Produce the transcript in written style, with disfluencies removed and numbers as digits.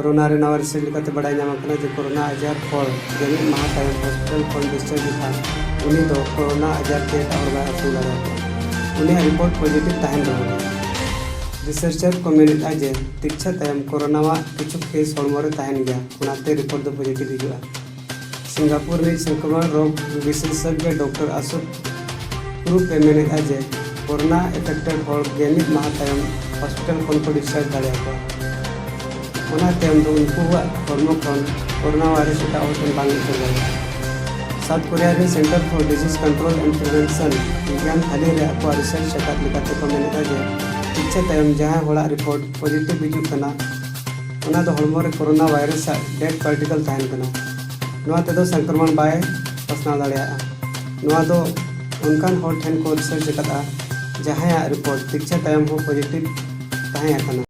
corona रे नवा research लेकाते बड़ाई नाम जे कोरोना आजार हॉल गेमित माह तायम हॉस्पिटल खन डिस्चार्ज था उनी दो कोरोना आजार के और बा आसू लगा उनी रिपोर्ट पॉजिटिव ताहन रहो रिसर्चर को मेनिता जे तीक्षा तायम कोरोना वा किछु केस हॉर्मोरे ताहन गया उनाते रिपोर्ट दो पॉजिटिव हिजुआ सिंगापुर रे संक्रमण रोग विशेषज्ञ डॉक्टर अशोक ग्रुप पे मेनिता जे कोरोना एफेक्टेड हॉल गेमित माह तायम हॉस्पिटल खन को डिस्चार्ज दाड़े उनको हॉर्मो खन कोरोना वायरस बांग साउथ कोरिया रे centre for disease control and prevention विज्ञान थाली रे को रिसर्च शकात लेकाते को मेनेता जे इच्छा तायम जहां होला रिपोर्ट पॉजिटिव हिजुकना उना दो हॉर्मो रे कोरोना वायरस डेड पार्टिकल ताहन कना नवा ते दो संक्रमण बाय पसना दाड़िया नवा दो उनकान हॉल ठेन को रिसर्च शकाता जहां रिपोर्ट इच्छा तायम हो पॉजिटिव ताहन